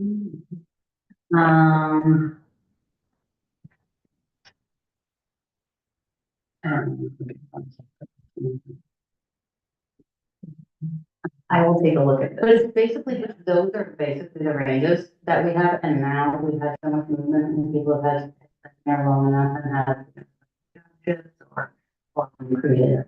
Um, I will take a look at this. But it's basically, those are basically the ranges that we have, and now we've had so much movement and people have had there long enough and have judges or creative.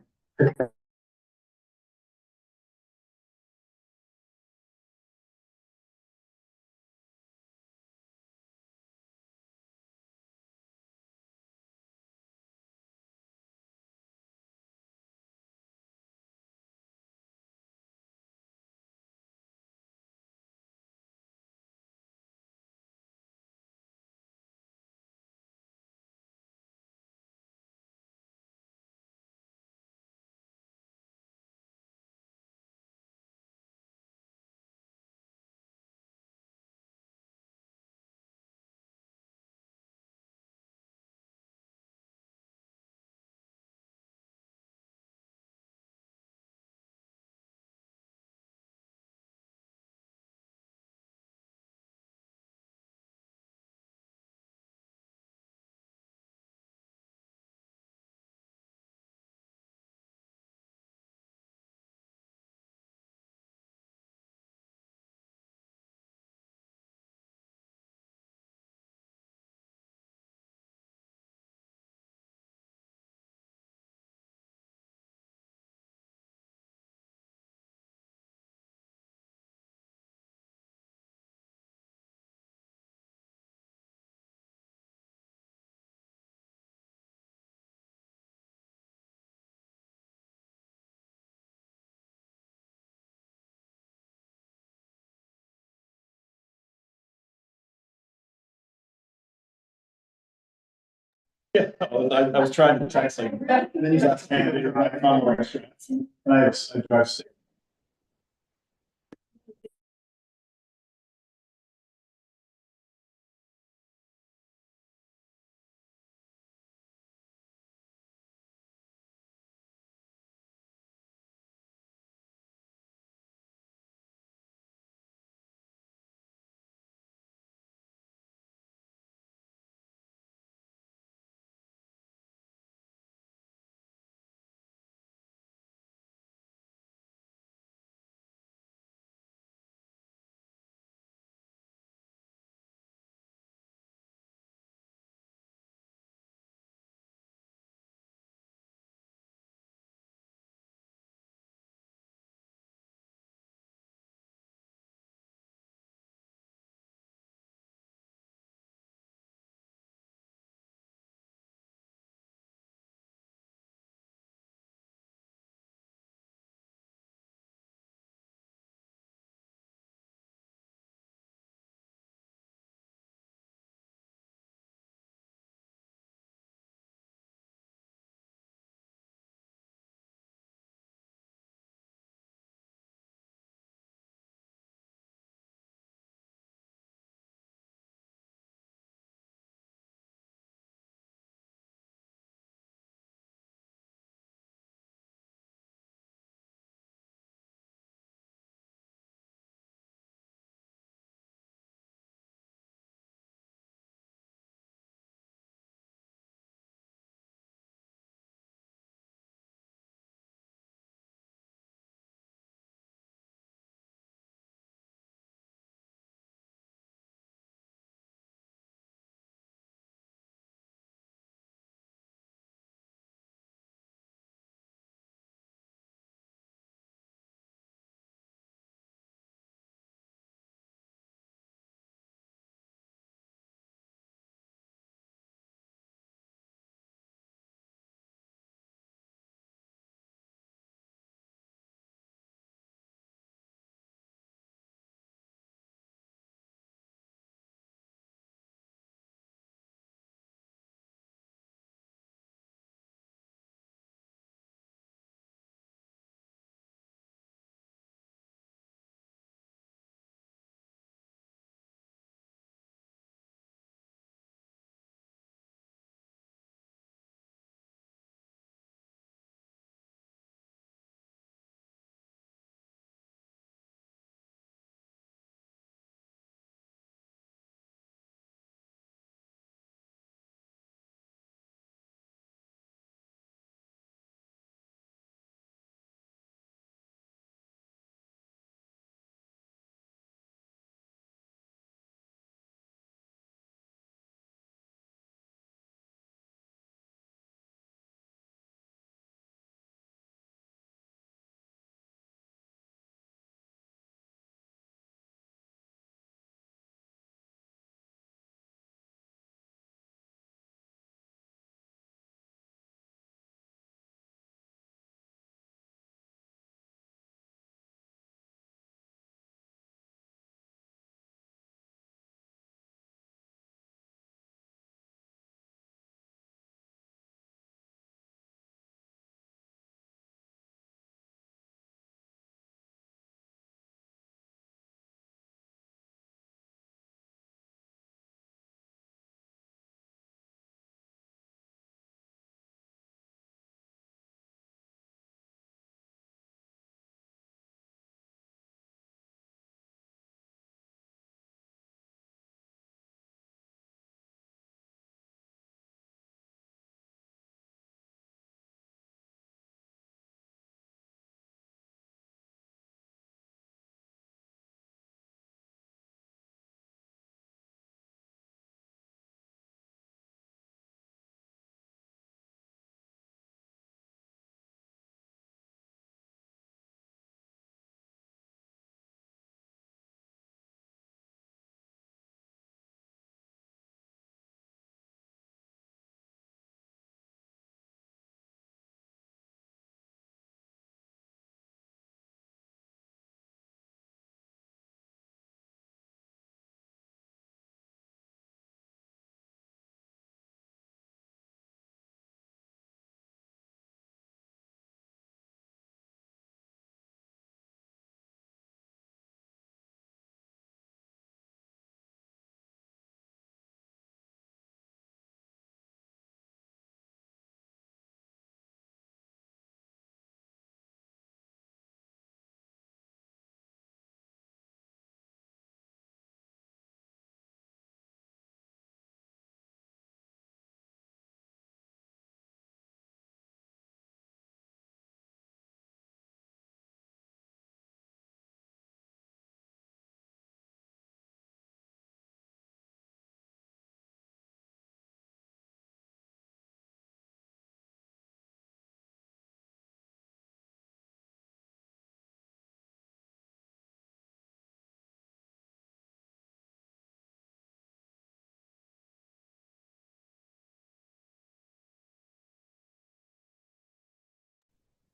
Yeah, I was trying to translate. And then he's asking me to drive from restaurants. And I drive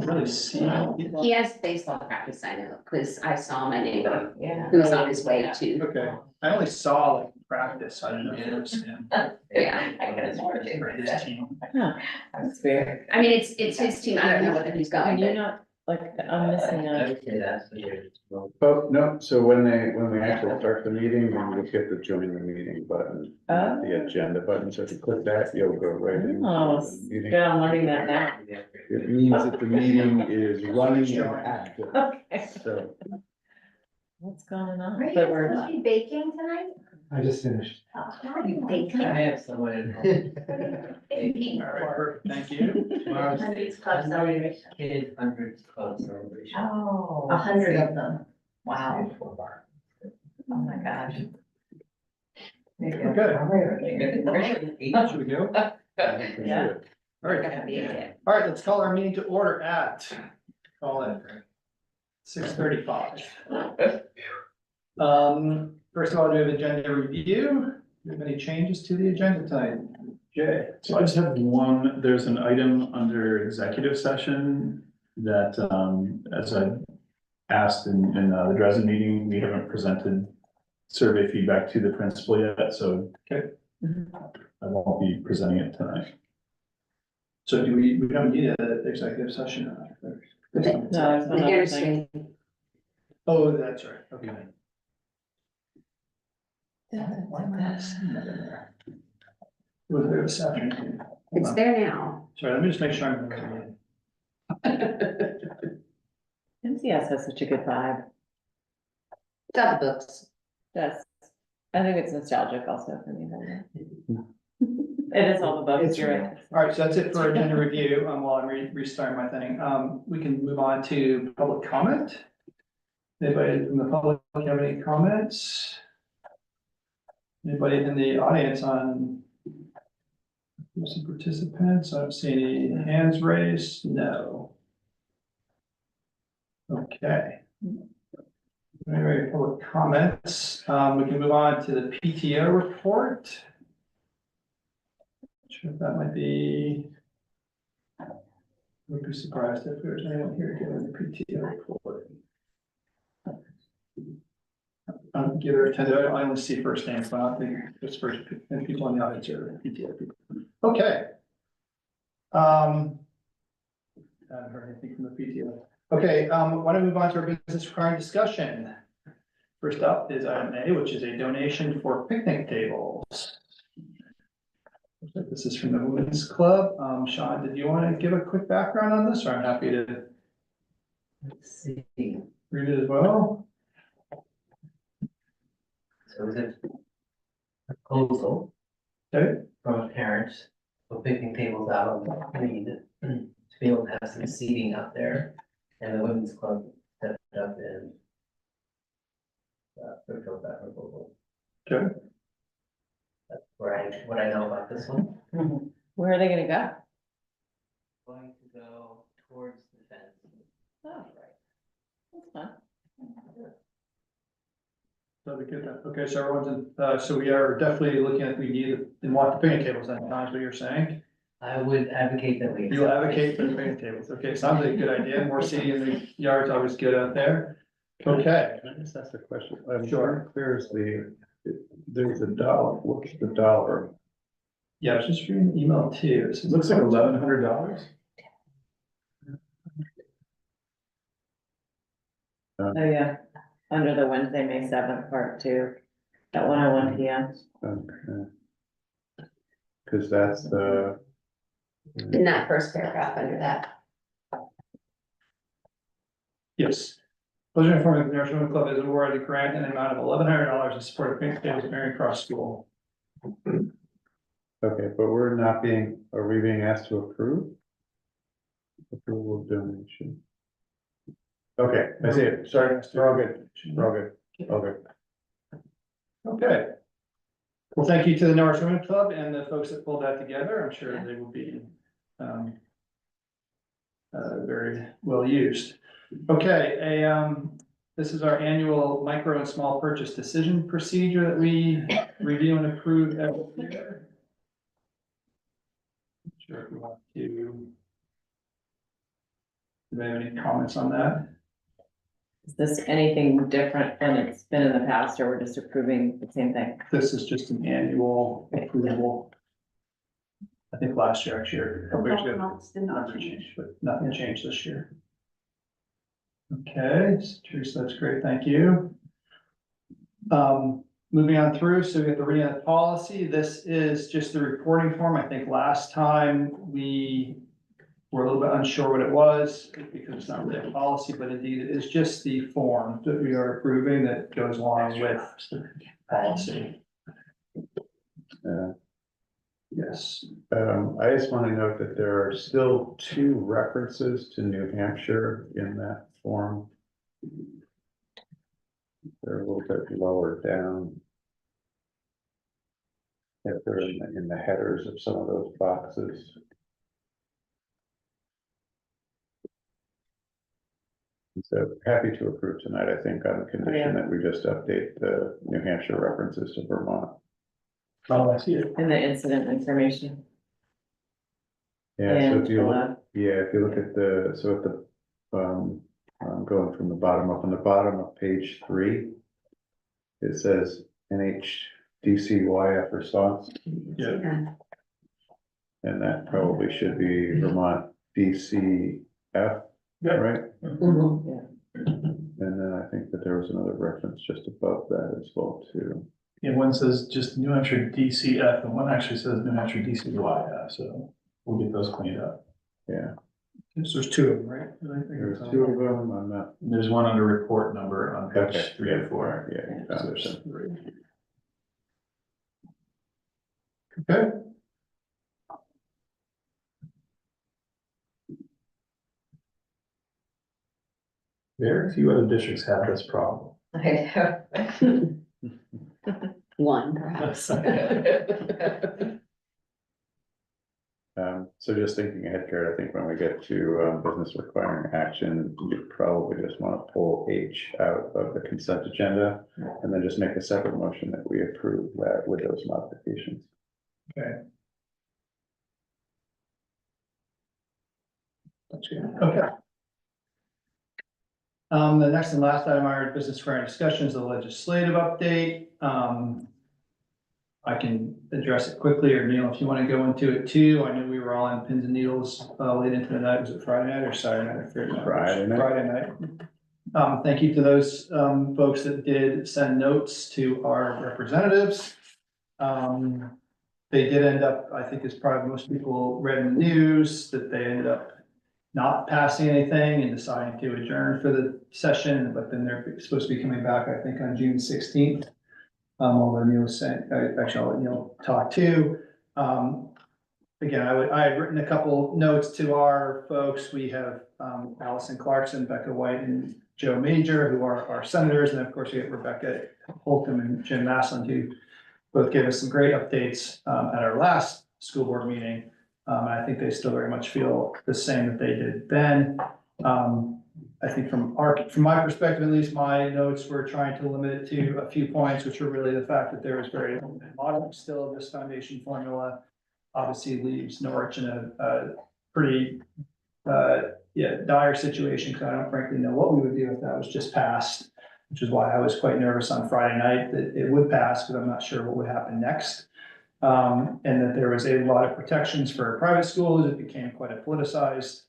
really see people. He has baseball practice, I know, because I saw my neighbor Yeah. who was on his way to. Okay, I only saw like practice, so I don't know if it was him. Yeah. I could have sworn For it his was team. That's weird. I mean, it's his team, I don't know whether he's going, Can you but not, like, I'm missing a. Oh, no, so when we actually start the meeting, then you get the join the meeting button, not the agenda button, so if you click that, you'll go right into Oh, the meeting. good, I'm learning that now. It means that the meeting is running and active, Okay. so. What's going on? Are you But supposed to be baking tonight? I just finished. How are you baking? I have someone. Baking All right, for. perfect, thank you. Hundreds club celebration. Kid hundreds club celebration. Oh. 100 of them. Wow. Oh my gosh. Okay, should we go? Yeah. All right, Gonna be it. all right, let's call our meeting to order at, call it 6:35. First of all, do we have agenda review? Do we have any changes to the agenda tonight? Jay? So I just have one, there's an item under executive session that, as I asked in the Dresden meeting, we haven't presented survey feedback to the principal yet, so. Okay. I won't be presenting it tonight. So do we don't need an executive session? No, it's the another interstate. thing. Oh, that's right, okay. Was there this afternoon? Hold It's on. there now. Sorry, let me just make sure I'm. remembering MCS has such a good vibe. It's on the books. That's, I think it's nostalgic also for me. It is all the books, you're right. All right, so that's it for agenda review, while I'm restarting my thing. We can move on to public comment. Anybody from the public have any comments? Anybody in the audience on? Some participants, I don't see any hands raised, no. Okay. Anyway, public comments, we can move on to the PTO report. Not sure if that might be. Would be surprised if there's anyone here giving the PTO report. Give her attended, I only see first names, but I don't think it's first, and people in the audience are PTO people. Okay. Haven't heard anything from the PTO. Okay, why don't we move on to our business requiring discussion? First up is item A, which is a donation for picnic tables. Looks like this is from the Women's Club. Sean, did you want to give a quick background on this, or I'm happy to Let's see. read it as well? So is it a proposal Okay, from parents for picnic tables out on the green to be able to have some seating out there? And the women's club stepped up and fulfilled that proposal. okay. That's what I know about this one. Where are they gonna go? Going to go towards the fence. Oh, right. That's fun. That'd be good then. Okay, so everyone's in, so we are definitely looking at, we need and want the picnic tables, then, that's what you're saying? I would advocate that we. You'll advocate for the picnic tables. Okay, sounds like a good idea. More seating in the yard's always good out there. Okay, Can I just ask a question? I'm Sure. Clear as there's a dollar, what's the dollar? yeah, I was just reading the email too. It looks like $1,100. Oh, yeah, under the Wednesday, May 7th, part 2, at 1:01 PM. Okay. Cause that's the. In that first paragraph under that. Yes. Pleasure to inform you that the Norwich Women's Club is awarded a grant in the amount of $1,100 to support the picnic tables at Marion Cross School. Okay, but are we being asked to approve? Approval of donation. Okay, I see it, sorry, we're all good, we're all good, okay. Okay. Well, thank you to the Norwich Women's Club and the folks that pulled that together. I'm sure they will be very well used. Okay, this is our annual micro and small purchase decision procedure that we review and approve every year. Not sure if we want to Do we have any comments on that? Is this anything different than it's been in the past, or we're just approving the same thing? This is just an annual approval. I think last year, actually, a couple years ago, nothing changed, but nothing changed this year. Okay, so Teresa, that's great, thank you. Moving on through, so we have the reading of the policy. This is just the reporting form. I think last time we were a little bit unsure what it was because it's not really a policy, but indeed it is just the form that we are approving that goes along with the policy. Yes. I just want to note that there are still 2 references to New Hampshire in that form. They're a little bit lower down. If they're in the headers of some of those boxes. So happy to approve tonight, I think, on the condition that we just update the New Hampshire references to Vermont. Oh, I see it. And the incident information. Yeah, so if you look, And, if you look at the, so at the, I'm going from the bottom up, on the bottom of page 3, it says NHDCYF response, Yeah. and that probably should be Vermont DCF, right? Mhm. And then I think that there was another reference just above that as well too. Yeah, one says just New Hampshire DCF and one actually says New Hampshire DCYF, so we'll get those cleaned up. Yeah, So there's 2 of them, right? there's 2 of them, I'm not. There's one under report number on page Okay, 3 and 4. Yeah, you found So it. there's 3. Okay. Very few other districts have this problem. One perhaps. So just thinking ahead, Kurt, I think when we get to business requiring action, you probably just want to pull H out of the consent agenda. And then just make a separate motion that we approve that with those modifications. Okay. That's good. Okay. The next and last item on our business requiring discussion is the legislative update. I can address it quickly, or Neil, if you want to go into it too. I know we were all on pins and needles late into the night. Was it Friday night or Saturday night? I forget now. Friday night. Friday night. Thank you to those folks that did send notes to our representatives. They did end up, I think, as probably most people read in the news, that they ended up not passing anything and deciding to adjourn for the session, but then they're supposed to be coming back, I think, on June 16th. Although Neil was saying, actually, I'll let Neil talk too. Again, I had written a couple notes to our folks. We have Allison Clarkson, Becca White, and Joe Major, who are our senators, and then of course we have Rebecca Holcomb and Jim Massland, who both gave us some great updates at our last school board meeting. I think they still very much feel the same that they did then. I think from my perspective, at least, my notes were trying to limit it to a few points, which were really the fact that there was very modern still of this foundation formula. Obviously leaves Norwich in a pretty dire situation, because I don't frankly know what we would do if that was just passed, which is why I was quite nervous on Friday night that it would pass, because I'm not sure what would happen next. And that there was a lot of protections for private schools. It became quite a politicized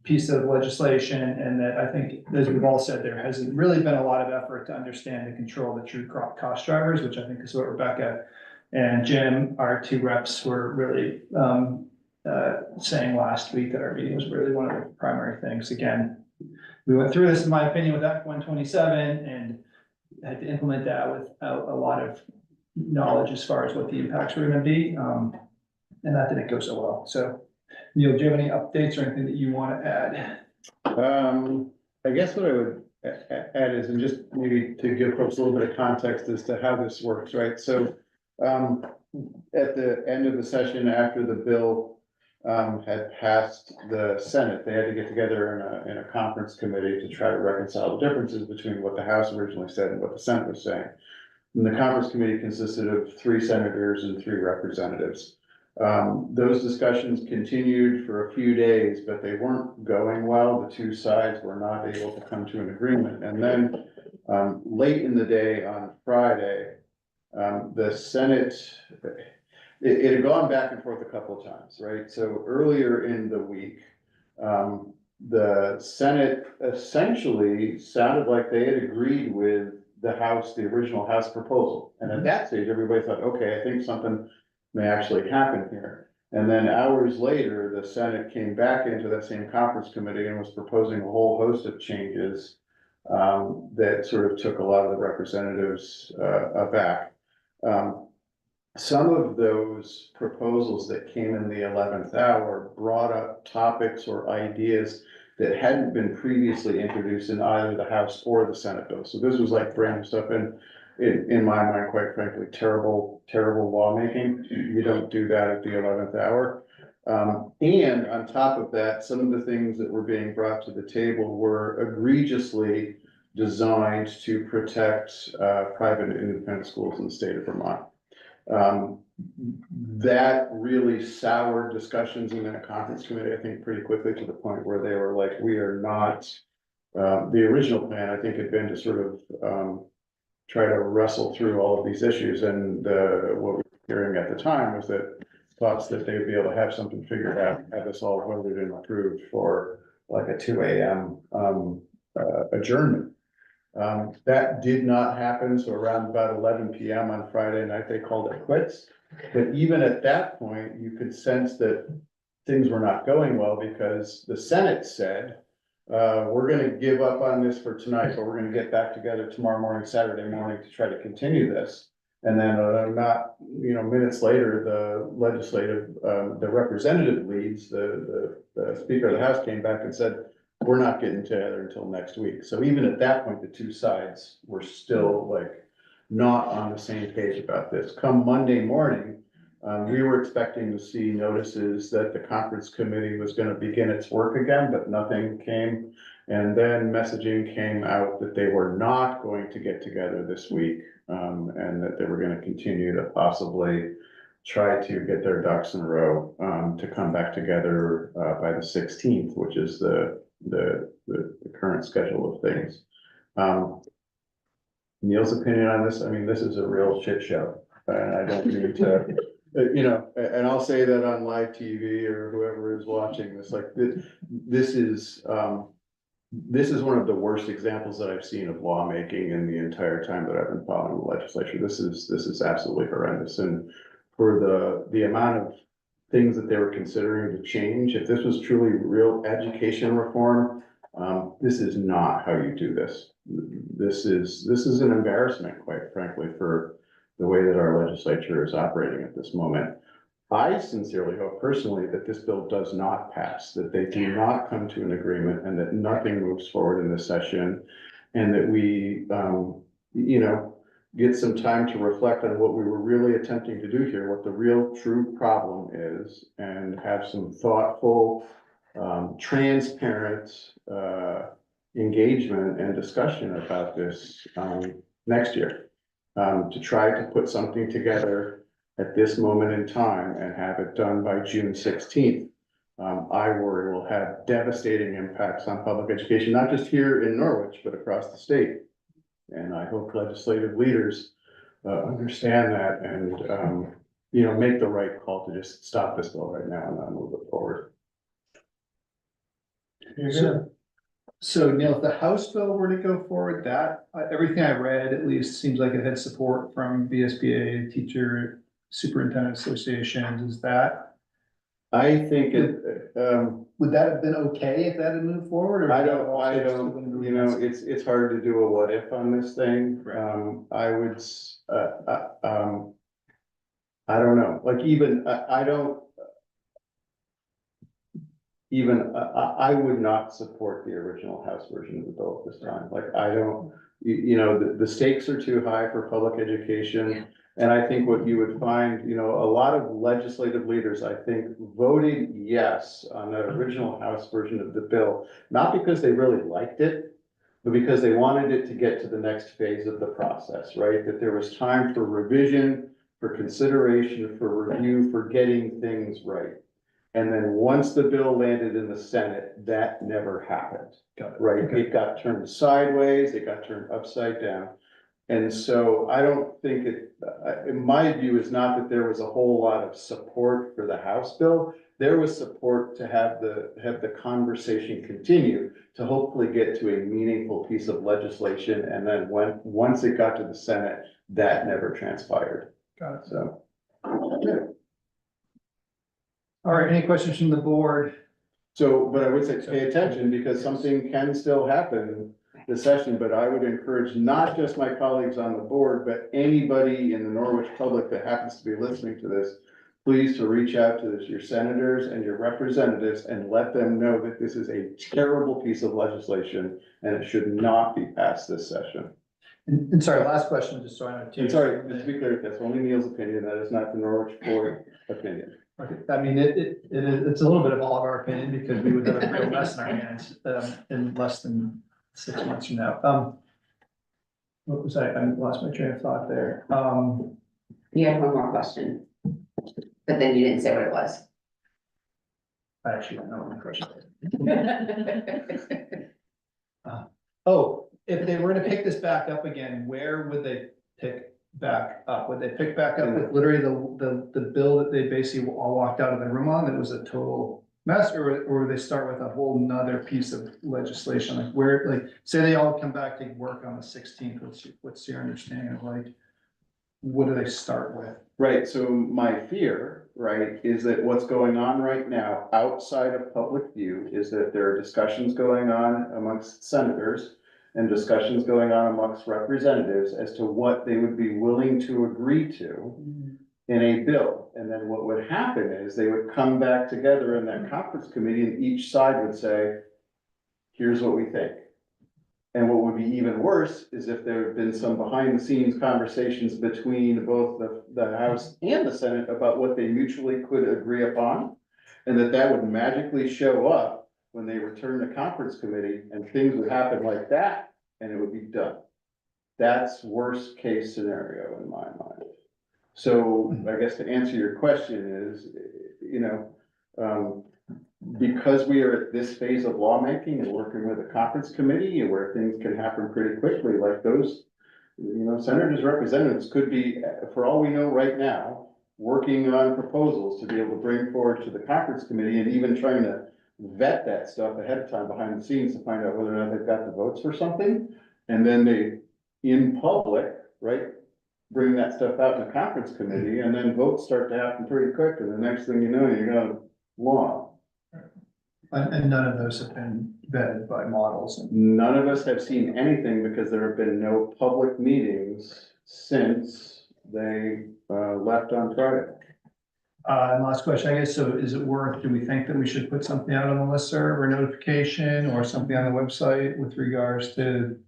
piece of legislation, and that I think, as we've all said, there hasn't really been a lot of effort to understand and control the true cost drivers, which I think is what Rebecca and Jim, our 2 reps, were really saying last week at our meeting was really one of the primary things. Again, we went through this, in my opinion, with Act 127 and had to implement that without a lot of knowledge as far as what the impacts were going to be, and that didn't go so well. So, Neil, do you have any updates or anything that you want to add? I guess what I would add is, and just maybe to give folks a little bit of context as to how this works, right? So at the end of the session, after the bill had passed the Senate, they had to get together in a conference committee to try to reconcile the differences between what the House originally said and what the Senate was saying. And the conference committee consisted of 3 senators and 3 representatives. Those discussions continued for a few days, but they weren't going well. The two sides were not able to come to an agreement. And then, late in the day on Friday, the Senate, it had gone back and forth a couple of times, right? So earlier in the week, the Senate essentially sounded like they had agreed with the House, the original House proposal. And at that stage, everybody thought, okay, I think something may actually happen here. And then hours later, the Senate came back into that same conference committee and was proposing a whole host of changes that sort of took a lot of the representatives aback. Some of those proposals that came in the 11th hour brought up topics or ideas that hadn't been previously introduced in either the House or the Senate bill. So this was like brand new stuff, and in my mind, quite frankly, terrible lawmaking. You don't do that at the 11th hour. And on top of that, some of the things that were being brought to the table were egregiously designed to protect private and independent schools in the state of Vermont. That really soured discussions in that conference committee, I think, pretty quickly, to the point where they were like, we are not, the original plan, I think, had been to sort of try to wrestle through all of these issues. And what we were hearing at the time was that thoughts that they'd be able to have something figured out, have this all voted and approved for like a 2 a.m. Adjournment. That did not happen. So around about 11 p.m. on Friday night, they called it quits. But even at that point, you could sense that things were not going well, because the Senate said, we're going to give up on this for tonight, but we're going to get back together tomorrow morning, Saturday morning, to try to continue this. And then not, minutes later, the legislative, the representative leads, the Speaker of the House came back and said, we're not getting together until next week. So even at that point, the two sides were still like not on the same page about this. Come Monday morning, we were expecting to see notices that the conference committee was going to begin its work again, but nothing came. And then messaging came out that they were not going to get together this week, and that they were going to continue to possibly try to get their ducks in a row to come back together by the 16th, which is the current schedule of things. Neil's opinion on this, I mean, this is a real shit show, and I don't mean to, and I'll say that on live TV or whoever is watching this, like, this is one of the worst examples that I've seen of lawmaking in the entire time that I've been following the legislature. This is absolutely horrendous. And for the amount of things that they were considering to change, if this was truly real education reform, this is not how you do this. This is an embarrassment, quite frankly, for the way that our legislature is operating at this moment. I sincerely hope personally that this bill does not pass, that they do not come to an agreement, and that nothing moves forward in this session, and that we, get some time to reflect on what we were really attempting to do here, what the real true problem is, and have some thoughtful, transparent, engagement and discussion about this, next year, to try to put something together at this moment in time and have it done by June 16th. I worry will have devastating impacts on public education, not just here in Norwich, but across the state. And I hope legislative leaders understand that and, make the right call to just stop this bill right now and not move it forward. So Neil, if the House bill were to go forward, that, everything I read at least seems like it had support from VSBA, teacher, superintendent associations. Is that, I think it, would that have been okay if that had moved forward? Or I don't, it's hard to do a what if on this thing. I would, I don't know, like even, I would not support the original House version of the bill at this time. Like, I don't, the stakes are too high for public education. Yeah. And I think what you would find, a lot of legislative leaders, I think, voted yes on the original House version of the bill, not because they really liked it, but because they wanted it to get to the next phase of the process, right? That there was time for revision, for consideration, for review, for getting things right. And then once the bill landed in the Senate, that never happened, Got it. right? Okay. It got turned sideways, it got turned upside down. And so I don't think in my view, is not that there was a whole lot of support for the House bill. There was support to have the conversation continue to hopefully get to a meaningful piece of legislation. And then once it got to the Senate, that never transpired. Got it. So. All right, any questions from the board? So, but I would say pay attention because something can still happen this session, but I would encourage not just my colleagues on the board, but anybody in the Norwich public that happens to be listening to this, please to reach out to your senators and your representatives and let them know that this is a terrible piece of legislation and it should not be passed this session. And sorry, last question, just so I know. And sorry, just to be clear, that's only Neil's opinion, that is not the Norwich board opinion. Okay, I mean, it's a little bit of all of our opinion because we would have a real mess in our hands, in less than 6 months from now. What was I lost my train of thought there. You have one more question, but then you didn't say what it was. I actually don't know what my question is. Oh, if they were to pick this back up again, where would they pick back up? Would they pick back up with literally the bill that they basically all walked out of the room on, that was a total mess, or would they start with a whole nother piece of legislation, like where, like, say they all come back to work on the 16th, what's your understanding of, like, what do they start with? Right, so my fear, right, is that what's going on right now outside of public view is that there are discussions going on amongst senators and discussions going on amongst representatives as to what they would be willing to agree to in a bill. And then what would happen is they would come back together in that conference committee and each side would say, here's what we think. And what would be even worse is if there had been some behind the scenes conversations between both the House and the Senate about what they mutually could agree upon. And that would magically show up when they return to conference committee and things would happen like that and it would be done. That's worst case scenario in my mind. So I guess to answer your question is, because we are at this phase of lawmaking and working with a conference committee and where things can happen pretty quickly, like those, senators, representatives could be, for all we know right now, working on proposals to be able to bring forward to the conference committee and even trying to vet that stuff ahead of time behind the scenes to find out whether or not they've got the votes for something. And then they, in public, right, bring that stuff out in the conference committee and then votes start to happen pretty quick. And the next thing you know, you got a law. And none of those have been vetted by models. None of us have seen anything because there have been no public meetings since they left on Friday. And last question, I guess, so is it worth, do we think that we should put something out on the listserv or notification or something on the website with regards to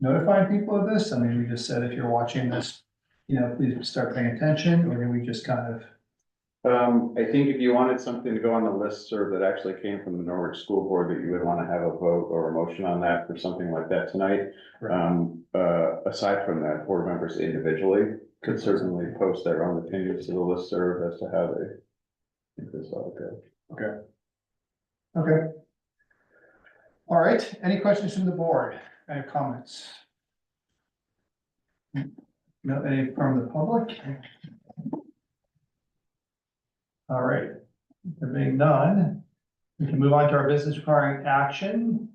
notifying people of this? I mean, we just said, if you're watching this, please start paying attention, or do we just kind of? I think if you wanted something to go on the listserv that actually came from the Norwich School Board, that you would want to have a vote or a motion on that for something like that tonight. Aside from that, board members individually could certainly post their own opinions to the listserv as to how they think this ought to go. Okay. All right, any questions from the board? Any comments? No, any from the public? All right, there being none, we can move on to our business requiring action.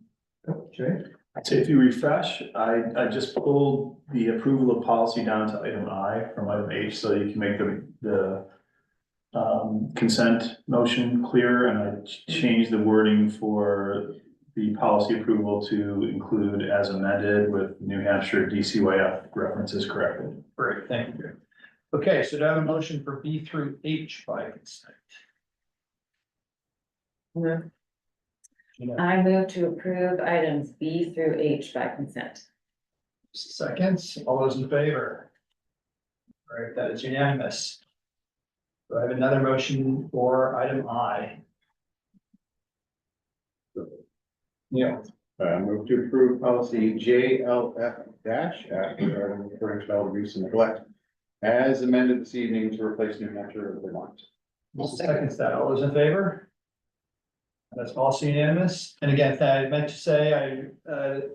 Okay. So if you refresh, I just pulled the approval of policy down to item I from item H, so you can make the consent motion clearer, and I changed the wording for the policy approval to include as amended with New Hampshire DCYF references corrected. Great, thank you. Okay, so do I have a motion for B through H by consent? I move to approve items B through H by consent. Seconds, all those in favor? All right, that is unanimous. Do I have another motion for item I? Yeah. Move to approve policy JLF- regarding child abuse and neglect as amended this evening to replace New Hampshire with Vermont. Seconds that, all those in favor? That's also unanimous, and again, I meant to say,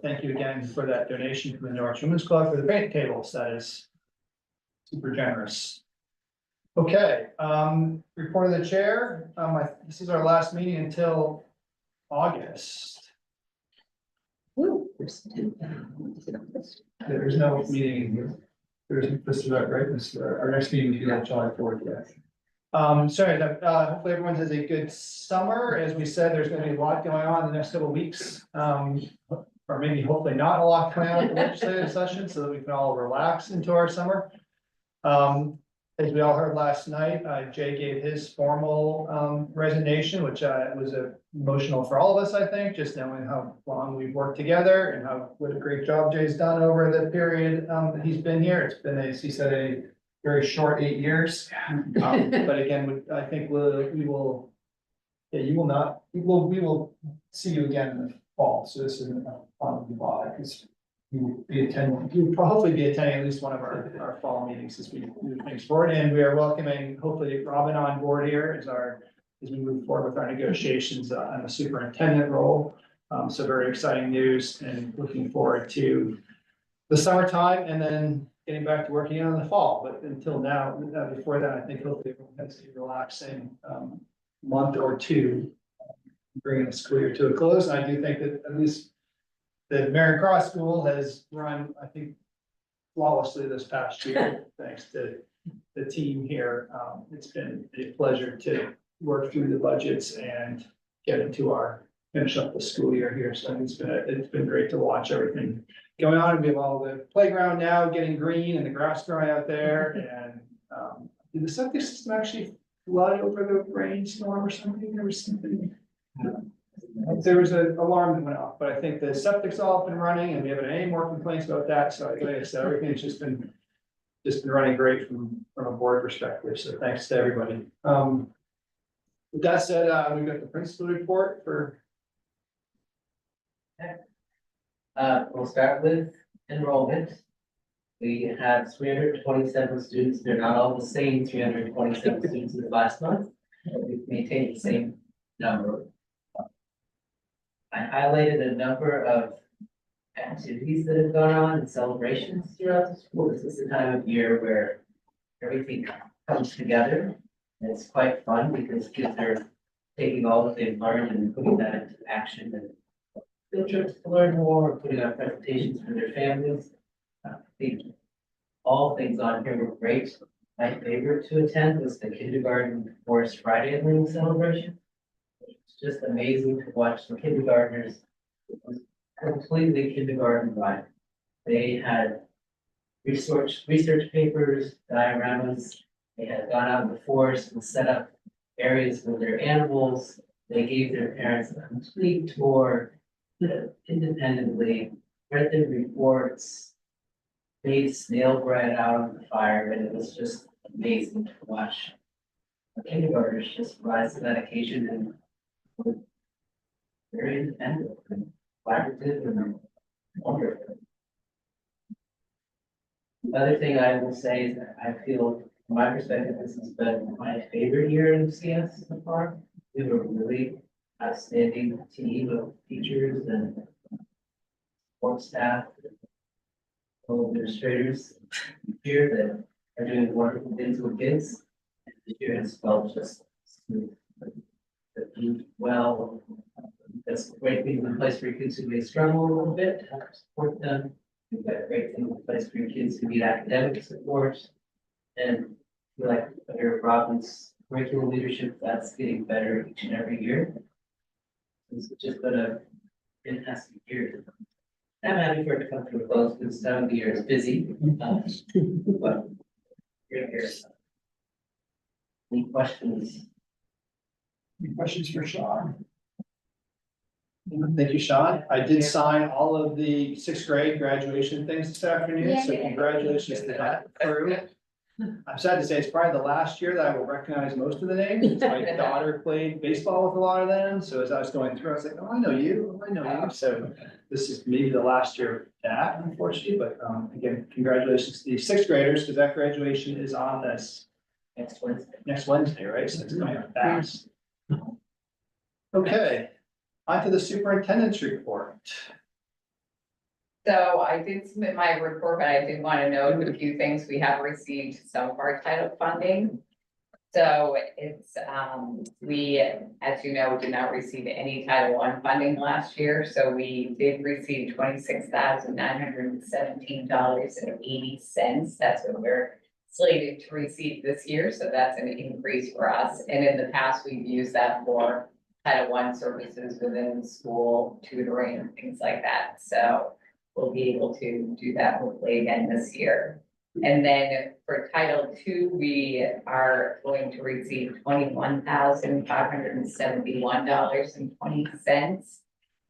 thank you again for that donation from the Norwich Women's Club for the paint tables, that is super generous. Okay, report of the chair, this is our last meeting until August. There is no meeting, this is our next meeting will be on July 4th, yes. Sorry, hopefully everyone has a good summer. As we said, there's gonna be a lot going on in the next couple of weeks. Or maybe hopefully not a lot going on at the legislative session, so that we can all relax into our summer. As we all heard last night, Jay gave his formal resignation, which was emotional for all of us, I think, just knowing how long we've worked together and what a great job Jay's done over the period that he's been here. It's been, as he said, a very short 8 years. But again, I think we will, yeah, you will not, we will see you again in the fall, so this isn't a fun goodbye, because you will probably be attending at least one of our fall meetings as we move things forward, and we are welcoming, hopefully, Robin on board here as we move forward with our negotiations on the superintendent role. So very exciting news, and looking forward to the summertime, and then getting back to working in the fall. But until now, before that, I think hopefully everyone has a relaxing month or two, bringing the school year to a close. And I do think that at least the Marion Cross School has run, I think, flawlessly this past year, thanks to the team here. It's been a pleasure to work through the budgets and get into finish up the school year here. So it's been great to watch everything going on. And we have all the playground now getting green and the grass growing out there. And did the septic system actually flood over the rainstorm or something? There was something. There was an alarm that went off, but I think the septic's all up and running, and we haven't had any more complaints about that. So like I said, everything's just been running great from a board perspective. So thanks to everybody. With that said, we've got the principal report for. We'll start with enrollment. We have 327 students. They're not all the same 327 students as last month, but we've maintained the same number. I highlighted a number of activities that have gone on and celebrations throughout the school. This is the time of year where everything comes together. And it's quite fun because kids are taking all that they've learned and putting that into action, and field trips to learn more, putting on presentations for their families. I think all things on here were great. My favorite to attend was the kindergarten Forest Friday Learning Celebration. It's just amazing to watch the kindergartners. It was completely kindergarten vibe. They had research papers, dioramas. They had gone out in the forest and set up areas for their animals. They gave their parents a complete tour independently, read their reports, made snail bread out on the fire, and it was just amazing to watch the kindergartners just rise to that occasion and were very independent and collaborative and wonderful. The other thing I will say is that I feel, from my perspective, this has been my favorite year in CS so far. We were really outstanding team of teachers and support staff, administrators here that are doing wonderful things with kids. And this year has felt just smooth. Well, that's a great thing in place for kids who may struggle a little bit, to help support them. We've got a great thing in place for kids who need academic support. And I feel like under Robin's curriculum leadership, that's getting better each and every year. It's just been a fantastic year. I'm happy for it to come to a close because this time of the year is busy. But you're here. Any questions? Any questions for Sean? Thank you, Sean. I did sign all of the 6th grade graduation things this afternoon, so congratulations to that crew. I'm sad to say it's probably the last year that I will recognize most of the names. My daughter played baseball with a lot of them, so as I was going through, I was like, oh, I know you, I know you. So this is maybe the last year of that, unfortunately, but again, congratulations to the sixth graders, because that graduation is on this next Wednesday, right? So it's going up fast. Okay, on to the superintendent's report. So I did submit my report, but I did want to note a few things. We have received some of our title funding. So it's, we, as you know, did not receive any Title I funding last year. So we did receive $26,917.80. That's what we're slated to receive this year. So that's an increase for us. And in the past, we've used that for Title I services within the school, tutoring, and things like that. So we'll be able to do that hopefully again this year. And then for Title II, we are going to receive $21,571.20.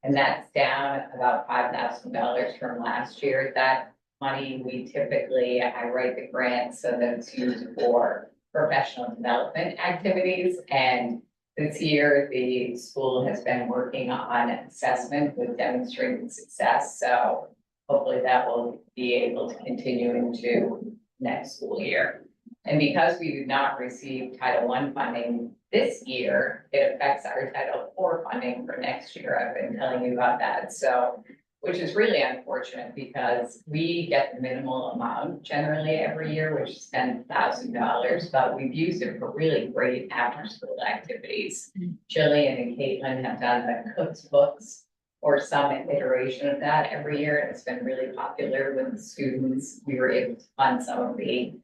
And that's down about $5,000 from last year. That money, I write the grant so that it's used for professional development activities. And this year, the school has been working on assessment with demonstrated success. So hopefully that will be able to continue into next school year. And because we did not receive Title I funding this year, it affects our Title IV funding for next year. I've been telling you about that. So, which is really unfortunate because we get the minimal amount generally every year, which is $10,000, but we've used it for really great after-school activities. Jillian and Caitlin have done the Cook's books or some iteration of that every year. And it's been really popular with the students. We were able to fund some of the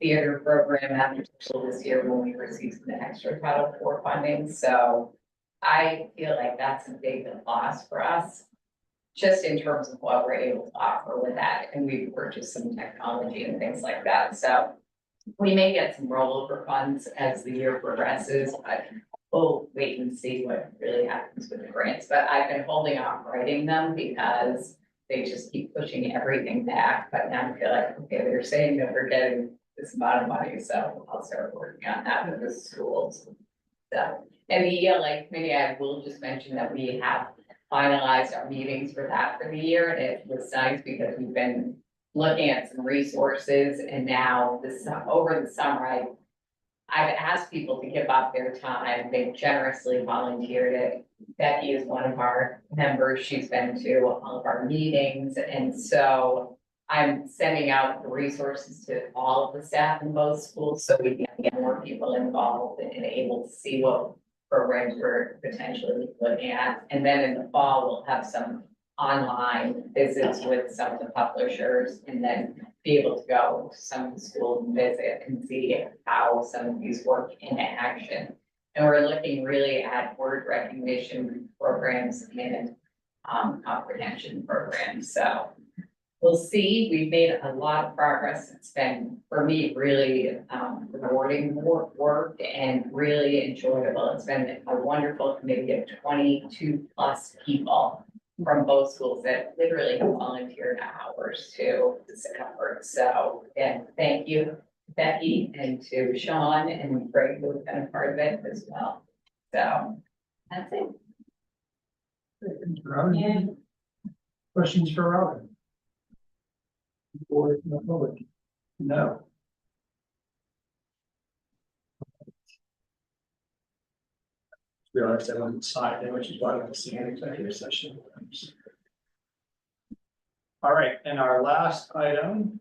theater program after school this year when we received some extra Title IV funding. So I feel like that's a big loss for us, just in terms of what we're able to offer with that. And we've purchased some technology and things like that. So we may get some rollover funds as the year progresses, but we'll wait and see what really happens with the grants. But I've been holding off writing them because they just keep pushing everything back. But now I feel like, okay, they're saying that we're getting this amount of money, so I'll start working on that with the schools. So, and the ELA committee, I will just mention that we have finalized our meetings for that for the year. And it was nice because we've been looking at some resources, and now this over the summer, I've asked people to give up their time. They've generously volunteered it. Becky is one of our members. She's been to all of our meetings. And so I'm sending out the resources to all of the staff in both schools so we can get more people involved and able to see what programs we're potentially looking at. And then in the fall, we'll have some online visits with some of the publishers, and then be able to go to some of the schools and visit and see how some of these work in action. And we're looking really at word recognition programs and comprehension programs. So we'll see. We've made a lot of progress. It's been, for me, really rewarding work and really enjoyable. It's been a wonderful committee of 22 plus people from both schools that literally have volunteered hours to this effort. So again, thank you, Becky, and to Sean and Greg, who have been a part of it as well. So that's it. Thank you, Robin. Questions for Robin? Or Nonpublic? No. Realized I wasn't signed in, which is why I was seeing an executive session. All right, and our last item.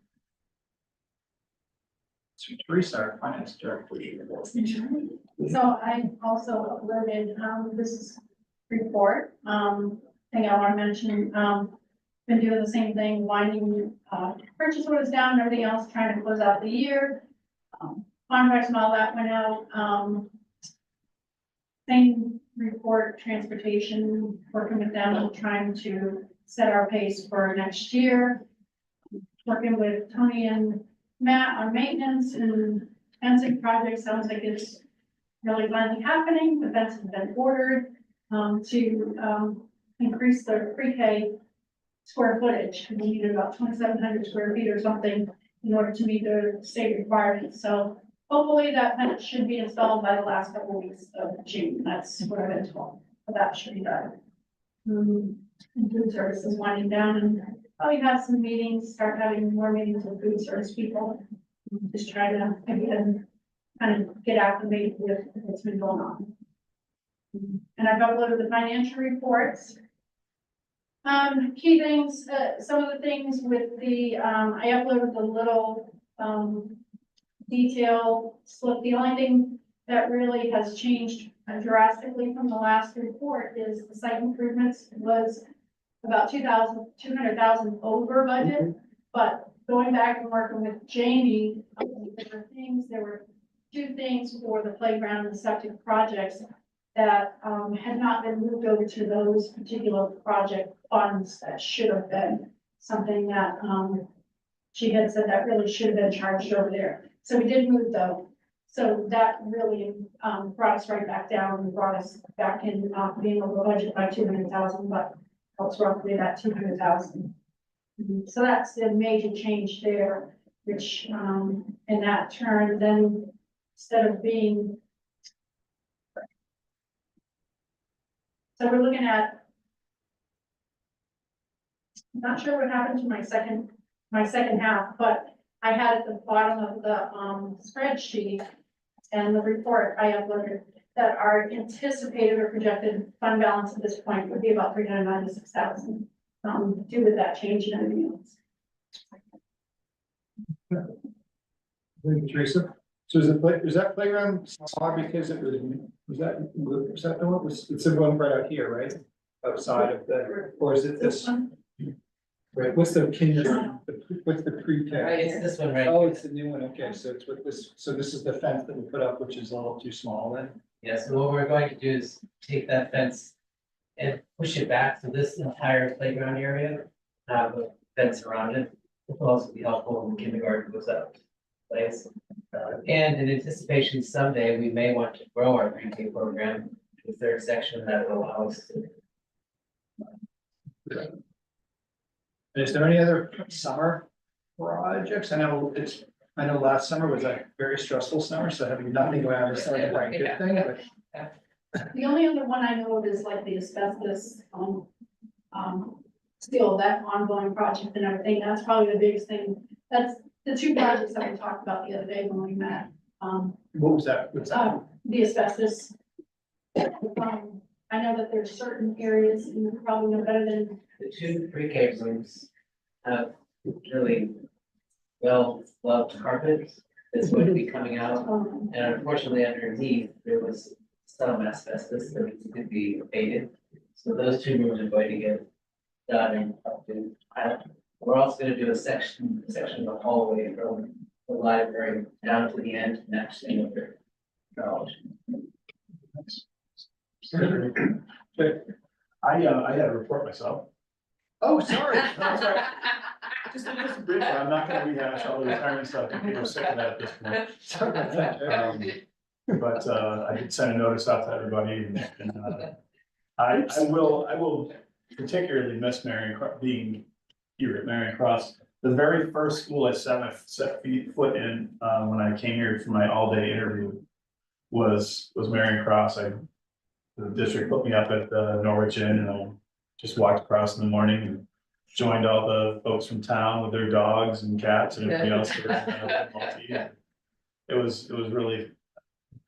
So Teresa, our finance director. So I also uploaded, this report, thing I want to mention, been doing the same thing, winding, purchase orders down and everything else, trying to close out the year. Contracts and all that went out, same report, transportation, working with them, trying to set our pace for next year. Working with Tony and Matt on maintenance and fencing projects, sounds like it's really finally happening. The fence has been ordered, to, increase the pre-K square footage. We needed about 2,700 square feet or something in order to meet the state requirements. So hopefully that fence should be installed by the last couple of weeks of June. That's what I've been told. So that should be done. And food service is winding down, and probably have some meetings, start having more meetings with food service people. Just try to, again, kind of get acclimated with what's been going on. And I've uploaded the financial reports. Key things, some of the things with the, I uploaded the little, detail slip. The only thing that really has changed drastically from the last report is the site improvements was about 200,000 over budget. But going back and working with Jamie, there were two things for the playground and septic projects that had not been moved over to those particular project funds that should have been something that she had said that really should have been charged over there. So we did move those. So that really brought us right back down and brought us back in being over budget by 200,000, but that's roughly that 200,000. So that's the major change there, which in that turn, then instead of being, so we're looking at, I'm not sure what happened to my second half, but I had at the bottom of the spreadsheet and the report I uploaded that our anticipated or projected fund balance at this point would be about 396,000. Due to that change in everything else. Thank you, Teresa. So is that playground small because it was that the one, it's the one right out here, right? Outside of the, or is it this? Right, what's the kindergarten, what's the pre-K? It's this one right Oh, here. it's the new one, okay, so it's with this, so this is the fence that we put up, which is a little too small then? Yeah, so what we're going to do is take that fence and push it back, so this entire playground area, have a fence around it. It will also be helpful when kindergarten goes up place. And in anticipation, someday, we may want to grow our pre-K program to the third section that will allow us to. Is there any other summer projects? I know last summer was a very stressful summer, so having nothing going on is like a very good thing, but. The only other one I know of is like the asbestos, still that ongoing project and everything. That's probably the biggest thing. That's the two projects that we talked about the other day when we met. What was that? What's that? The asbestos. I know that there's certain areas, and you probably know better than, The two pre-K rooms have really well-loved carpets that's going to be coming out. And unfortunately, underneath, there was some asbestos that could be abated. So those two rooms are going to get done and up to, we're also gonna do a section of the hallway from the library down to the end, next thing over college. I had a report myself. Oh, sorry. Just a brief, I'm not gonna rehash all the retirement stuff, people are sick of that at this point. Sorry about that. But I did send a notice out to everybody and I will particularly miss being here at Marion Cross. The very first school I set foot in when I came here for my all-day interview was Marion Cross. The district put me up at the Norwich Inn and I just walked across in the morning and joined all the folks from town with their dogs and cats and everything else. It was really,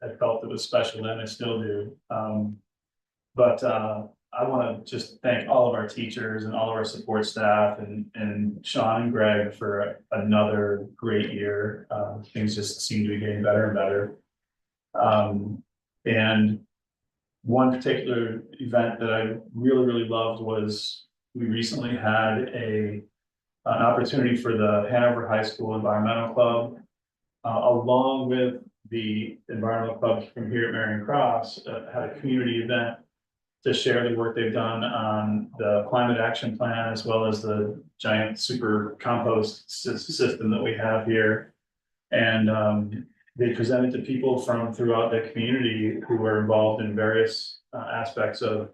I felt it was special then, I still do. But I want to just thank all of our teachers and all of our support staff and Sean and Greg for another great year. Things just seem to be getting better and better. And one particular event that I really loved was we recently had an opportunity for the Hanover High School Environmental Club, along with the environmental club from here at Marion Cross, had a community event to share the work they've done on the climate action plan, as well as the giant super compost system that we have here. And they presented to people from throughout the community who were involved in various aspects of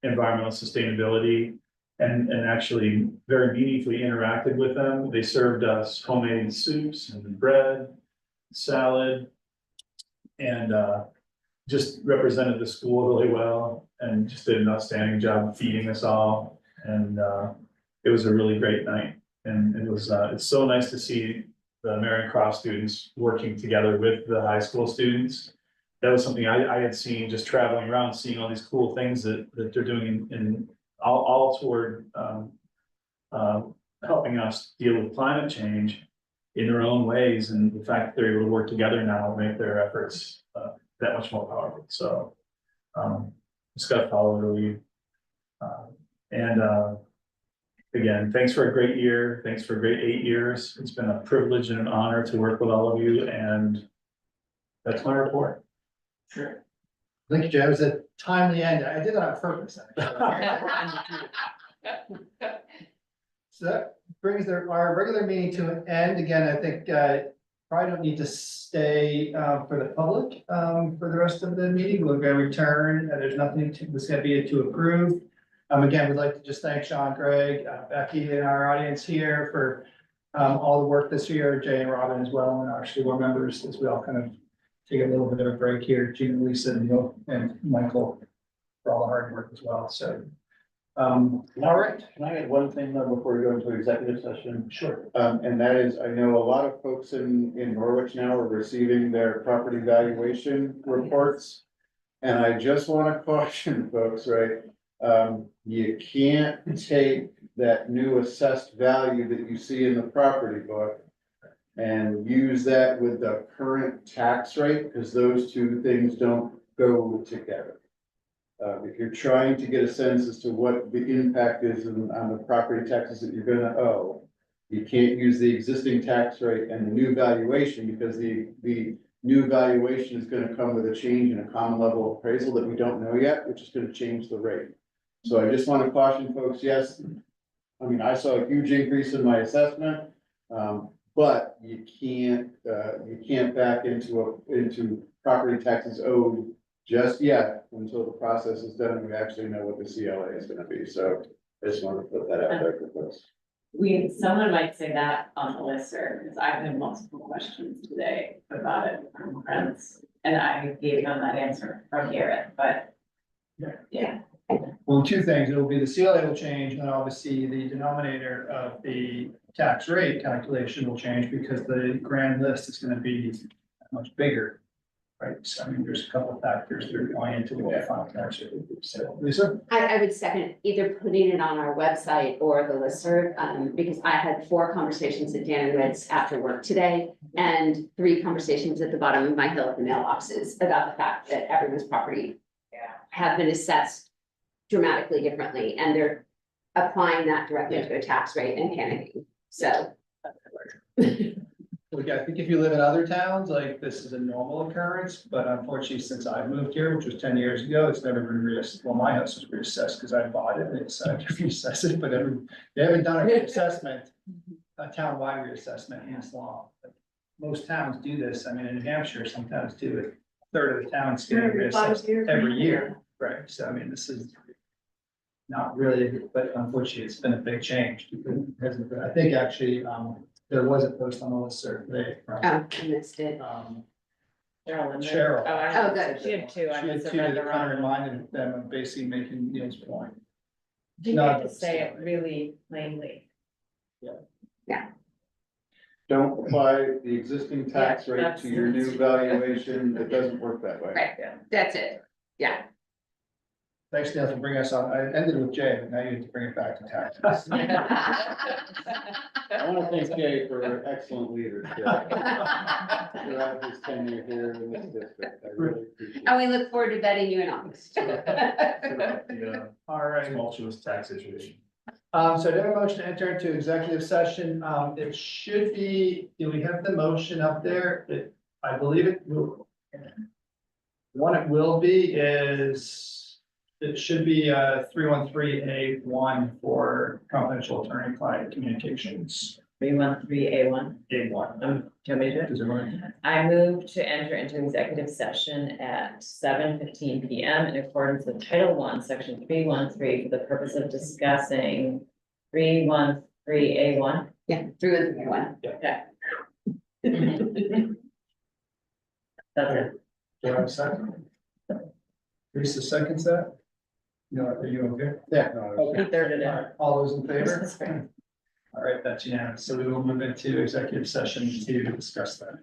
environmental sustainability. and actually very meaningfully interacted with them. They served us homemade soups and bread, salad, and just represented the school really well and just did an outstanding job feeding us all. And it was a really great night. And it was, it's so nice to see the Marion Cross students working together with the high school students. That was something I had seen just traveling around, seeing all these cool things that they're doing in all toward helping us deal with climate change in their own ways. And the fact that they're able to work together now will make their efforts that much more powerful. So just got to follow the lead. Again, thanks for a great year. Thanks for a great 8 years. It's been a privilege and an honor to work with all of you. And that's my report. Sure. Thank you, Joe. It was a timely end. I did that on purpose. Actually. So that brings our regular meeting to an end. Again, I think probably don't need to stay for the public for the rest of the meeting. We're going to return. There's nothing that's going to be to approve. Again, we'd like to just thank Sean, Greg, Becky, and our audience here for all the work this year, Jay and Robin as well, and our school board members as we all kind of take a little bit of a break here. Gina, Lisa, and Michael for all the hard work as well. So, all right. Can I add one thing though before we go into executive session? Sure. And that is, I know a lot of folks in Norwich now are receiving their property valuation reports. And I just want to caution folks, right? You can't take that new assessed value that you see in the property book and use that with the current tax rate, because those two things don't go together. If you're trying to get a sense as to what the impact is on the property taxes that you're gonna owe, you can't use the existing tax rate and the new valuation, because the new valuation is gonna come with a change in a common level appraisal that we don't know yet, which is gonna change the rate. So I just want to caution folks, yes, I mean, I saw a huge increase in my assessment, but you can't back into property taxes owed just yet until the process is done and we actually know what the CLA is going to be. So I just wanted to put that out there for folks. Someone might say that on the listserv, because I've had multiple questions today about it from friends, and I gave them that answer from Garrett, but yeah. Well, two things, it'll be the CLA will change, and obviously the denominator of the tax rate calculation will change because the grand list is gonna be much bigger. Right, so I mean, there's a couple of factors that are going into what the final tax rate will be. So, Lisa? I would second either putting it on our website or the listserv, because I had 4 conversations at Dan and Red's after work today, and 3 conversations at the bottom of my hill at the mailboxes about the fact that everyone's property have been assessed dramatically differently, and they're applying that directly to a tax rate and panicking, so. Look, I think if you live in other towns, like this is a normal occurrence, but unfortunately, since I moved here, which was 10 years ago, it's never been reassessed. Well, my house was reassessed because I bought it and it's to reassess it, but they haven't done a reassessment, a town-wide reassessment in this long. Most towns do this. I mean, in New Hampshire, some towns do it. A third of the towns get reassessed every year, right? So I mean, this is not really, but unfortunately, it's been a big change. I think actually, there was a post on the listserv today from Oh, I missed it. Cheryl. Oh, good. She had 2. I She had must have 2 read that the kind of wrong one. reminded them of basically making Neil's point. You Not need to the say it story. really plainly. Don't apply the existing tax Yeah, rate that's- to your new valuation. It doesn't work that way. Right, that's it, yeah. Thanks, Neil, for bringing us on. I ended with Jay, but now you have to bring it back to tax. I want to thank Jay for excellent leadership throughout his tenure here in this district. I really appreciate it. And we look forward to vetting you in August. The All right. tumultuous tax situation. So I have a motion to enter into executive session. It should be, do we have the motion up there? I believe it will. One it will be is, it should be 313A1 for confidential attorney-client communications. 313A1. A one. Do you want me to do it? Does everyone? I move to enter into executive session at 7:15 PM in accordance with Title I, Section 313, for the purpose of discussing 313A1. Yeah, 313A1. Okay. That's it. Do I have a second? Lisa seconds that? No, are you okay? Yeah. no, Okay. He thirded it. All right, all those in favor? That's great. All right, that's unanimous. So we will move into executive session to discuss that.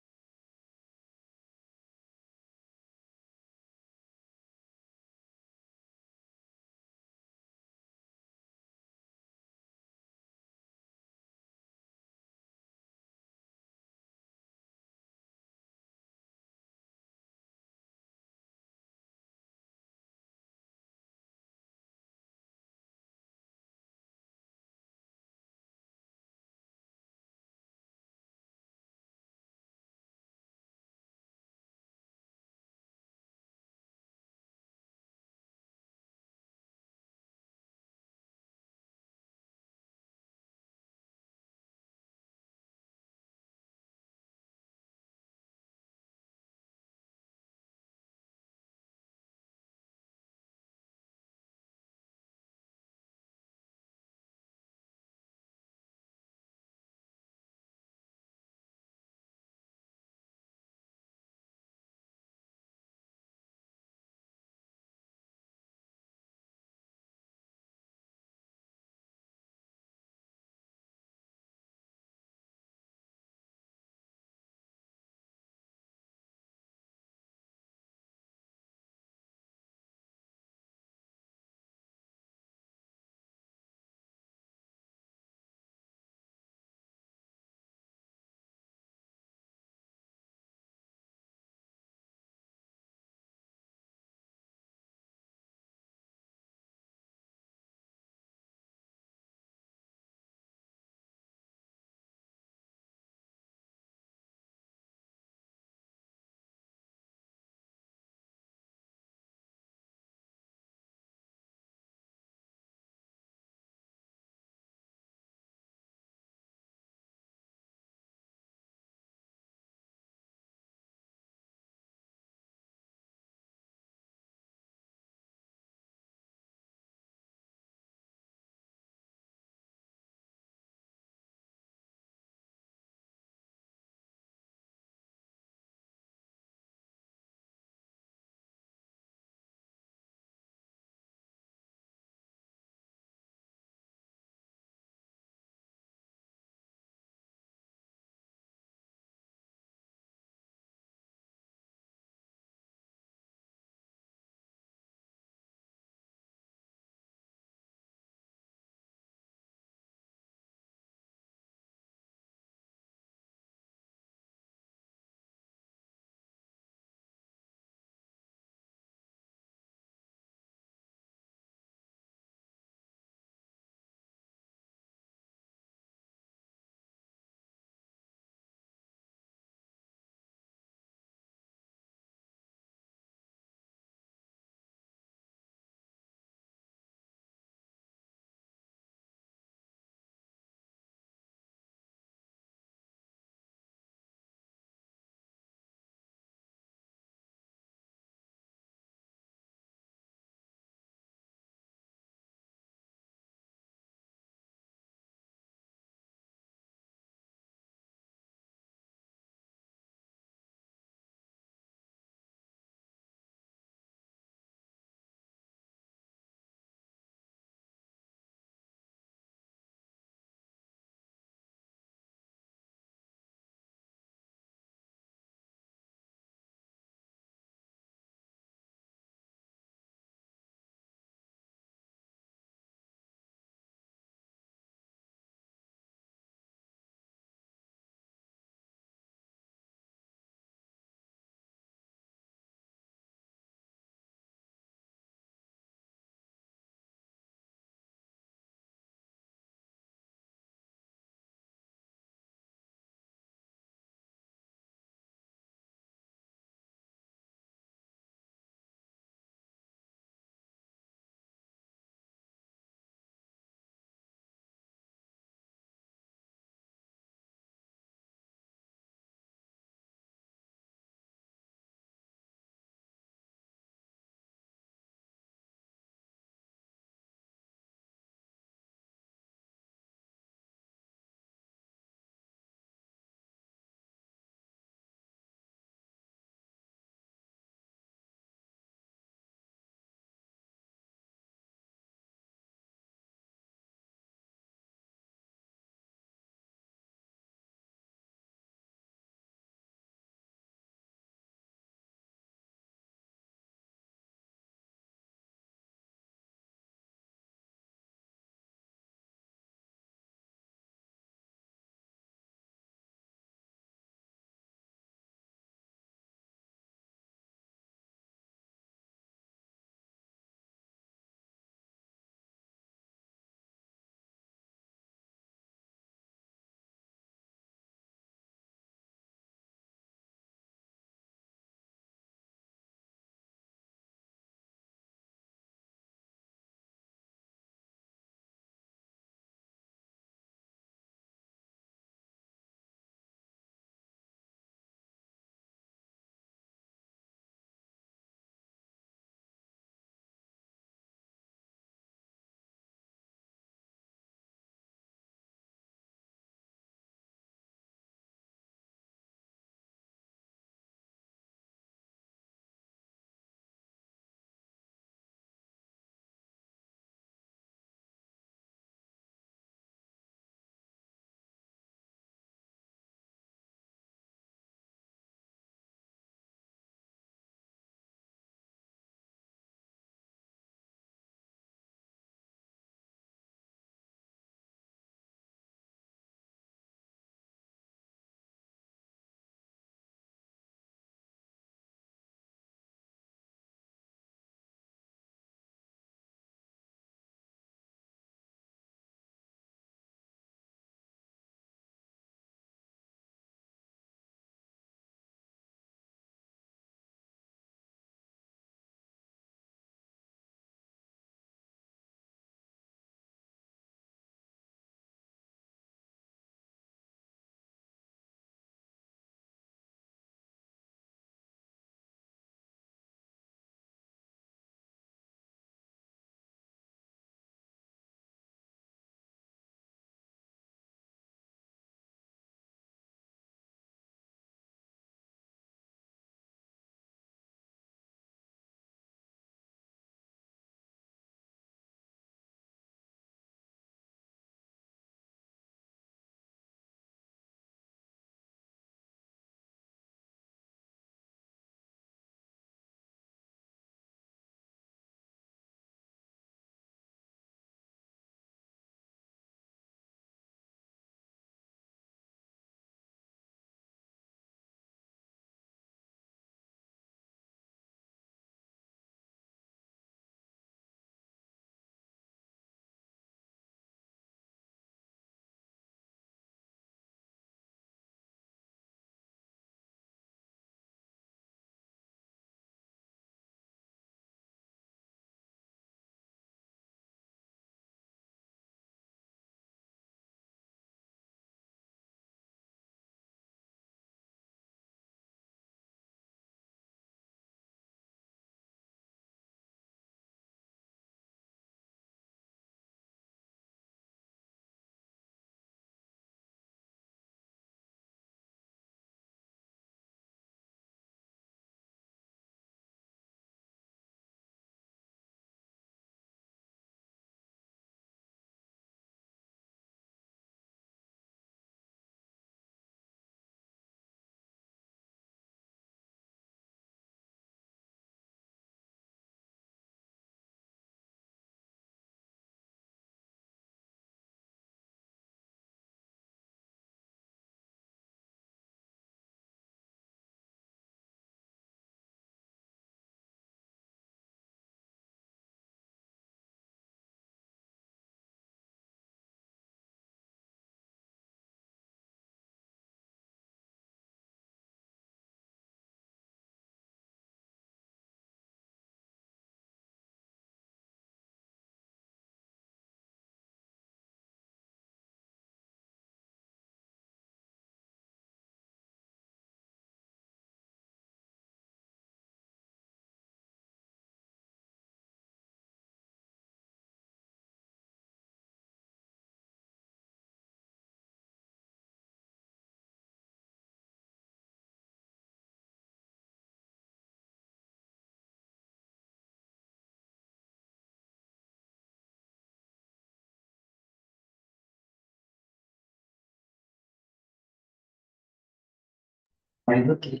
Okay,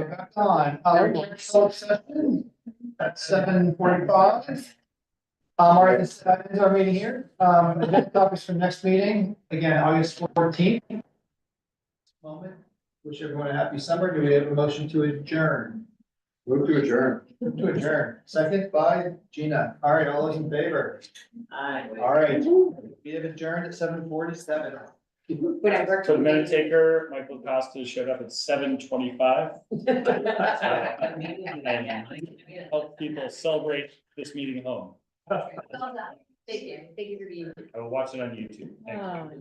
we're back on. We're still session at 7:45. All right, that ends our meeting here. Agenda topics for next meeting, again, August 14th. Moment, wish everyone a happy summer. Do we have a motion to adjourn? Move to adjourn. To adjourn. Second by Gina. All right, all those in favor? Aye. All right, we have adjourned at 7:47. When I worked. So the minute taker, Michael Costa showed up at 7:25. And help people celebrate this meeting at home. Thank you for being. I will watch it on YouTube. Thank you.